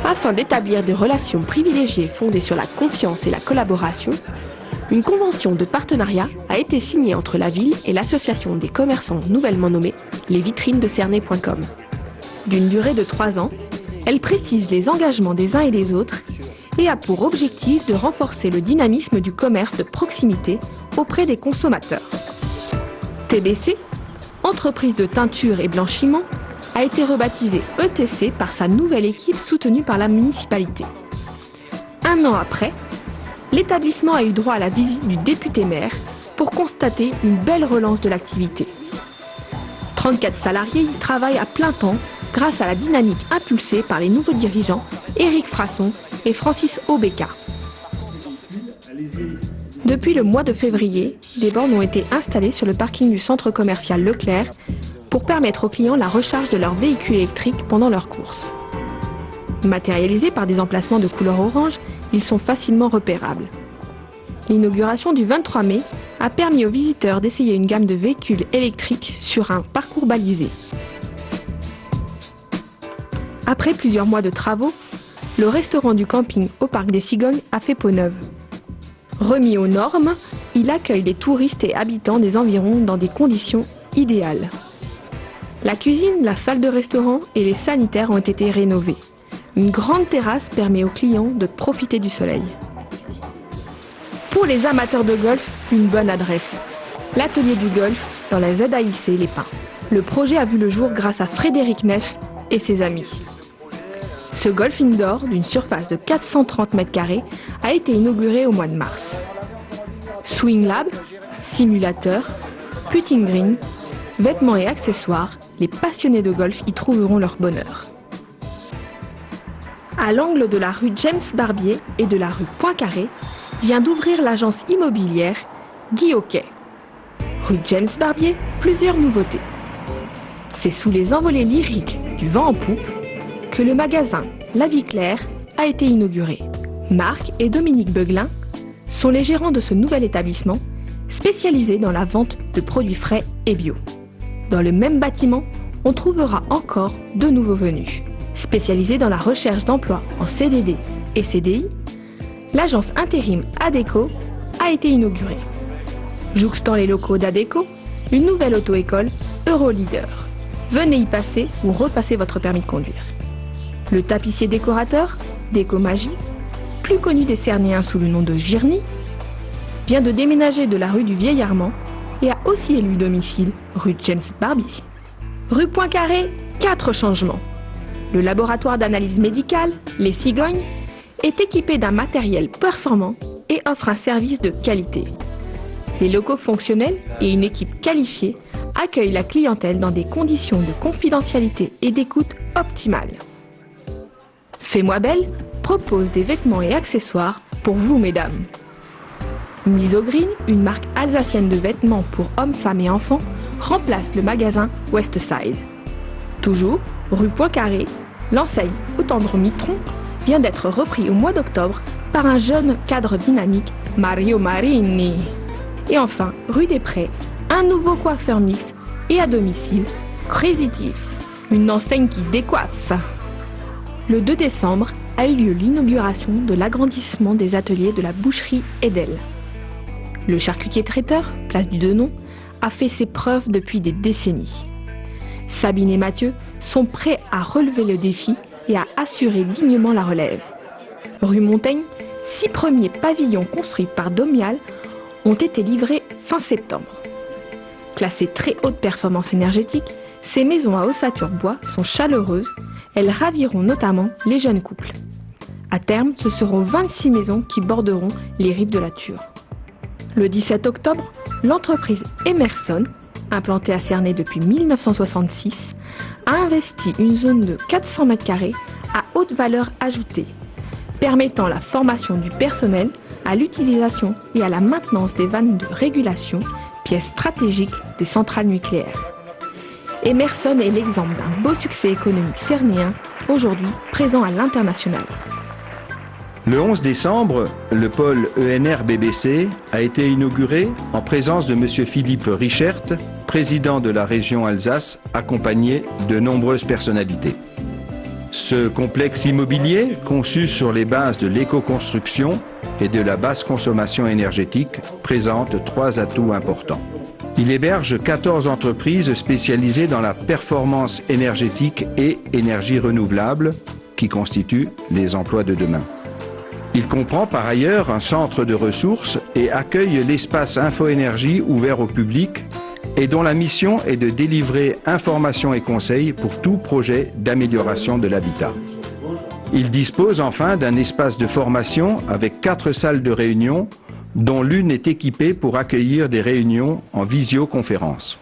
Afin d'établir des relations privilégiées fondées sur la confiance et la collaboration, une convention de partenariat a été signée entre la ville et l'association des commerçants nouvellement nommée les vitrines de Cernay.com. D'une durée de 3 ans, elle précise les engagements des uns et des autres et a pour objectif de renforcer le dynamisme du commerce de proximité auprès des consommateurs. TBC, entreprise de teinture et blanchiment, a été rebaptisée ETC par sa nouvelle équipe soutenue par la municipalité. 1 an après, l'établissement a eu droit à la visite du député-maire pour constater une belle relance de l'activité. 34 salariés y travaillent à plein temps grâce à la dynamique impulsée par les nouveaux dirigeants Éric Frasson et Francis Obeka. Depuis le mois de février, des bornes ont été installées sur le parking du centre commercial Leclerc pour permettre aux clients la recharge de leurs véhicules électriques pendant leurs courses. Matérialisés par des emplacements de couleur orange, ils sont facilement repérables. L'inauguration du 23 mai a permis aux visiteurs d'essayer une gamme de véhicules électriques sur un parcours balisé. Après plusieurs mois de travaux, le restaurant du camping au Parc des Cigognes a fait peau neuve. Remis aux normes, il accueille les touristes et habitants des environs dans des conditions idéales. La cuisine, la salle de restaurant et les sanitaires ont été rénovés. Une grande terrasse permet aux clients de profiter du soleil. Pour les amateurs de golf, une bonne adresse. L'atelier du golf dans la ZAIC Les Pins. Le projet a vu le jour grâce à Frédéric Neff et ses amis. Ce golf indoor d'une surface de 430 m² a été inauguré au mois de mars. Swing Lab, simulateur, putting green, vêtements et accessoires, les passionnés de golf y trouveront leur bonheur. À l'angle de la rue James Barbier et de la rue Poincaré, vient d'ouvrir l'agence immobilière Guy Hockey. Rue James Barbier, plusieurs nouveautés. C'est sous les envolées lyriques du vent en poupe que le magasin La Vie Claire a été inauguré. Marc et Dominique Beuglin sont les gérants de ce nouvel établissement spécialisé dans la vente de produits frais et bio. Dans le même bâtiment, on trouvera encore 2 nouveaux venus. Spécialisée dans la recherche d'emploi en CDD et CDI, l'agence intérim ADECO a été inaugurée. Jouxtant les locaux d'ADECO, une nouvelle auto-école Euroleader. Venez y passer ou repasser votre permis de conduire. Le tapissier décorateur, Décomagie, plus connu des Cernéens sous le nom de Girny, vient de déménager de la rue du Vieil Armand et a aussi élu domicile rue James Barbier. Rue Poincaré, 4 changements. Le laboratoire d'analyse médicale, Les Cigognes, est équipé d'un matériel performant et offre un service de qualité. Les locaux fonctionnels et une équipe qualifiée accueillent la clientèle dans des conditions de confidentialité et d'écoute optimales. Fais-moi belle propose des vêtements et accessoires pour vous, mesdames. Misogreen, une marque alsacienne de vêtements pour hommes, femmes et enfants, remplace le magasin Westside. Toujours, rue Poincaré, l'enseigne Autendre Mitron vient d'être repris au mois d'octobre par un jeune cadre dynamique, Mario Marini. Et enfin, rue des Prés, un nouveau coiffeur mix et à domicile, Crésitif, une enseigne qui décoiffe. Le 2 décembre a eu lieu l'inauguration de l'agrandissement des ateliers de la boucherie Edel. Le charcutier traiteur, place du Denon, a fait ses preuves depuis des décennies. Sabine et Mathieu sont prêts à relever le défi et à assurer dignement la relève. Rue Montaigne, 6 premiers pavillons construits par Domial ont été livrés fin septembre. Classées très haute performance énergétique, ces maisons à ossature bois sont chaleureuses, elles raviront notamment les jeunes couples. À terme, ce seront 26 maisons qui borderont les rives de la Thur. Le 17 octobre, l'entreprise Emerson, implantée à Cernay depuis 1966, a investi une zone de 400 m² à haute valeur ajoutée, permettant la formation du personnel à l'utilisation et à la maintenance des vannes de régulation, pièces stratégiques des centrales nucléaires. Emerson est l'exemple d'un beau succès économique cernéen, aujourd'hui présent à l'international. Le 11 décembre, le pôle ENR-BBC a été inauguré en présence de M. Philippe Richert, président de la région Alsace, accompagné de nombreuses personnalités. Ce complexe immobilier, conçu sur les bases de l'éco-construction et de la basse consommation énergétique, présente 3 atouts importants. Il héberge 14 entreprises spécialisées dans la performance énergétique et énergie renouvelable, qui constituent les emplois de demain. Il comprend par ailleurs un centre de ressources et accueille l'espace InfoÉnergie ouvert au public et dont la mission est de délivrer informations et conseils pour tout projet d'amélioration de l'habitat. Il dispose enfin d'un espace de formation avec 4 salles de réunion, dont l'une est équipée pour accueillir des réunions en visioconférence.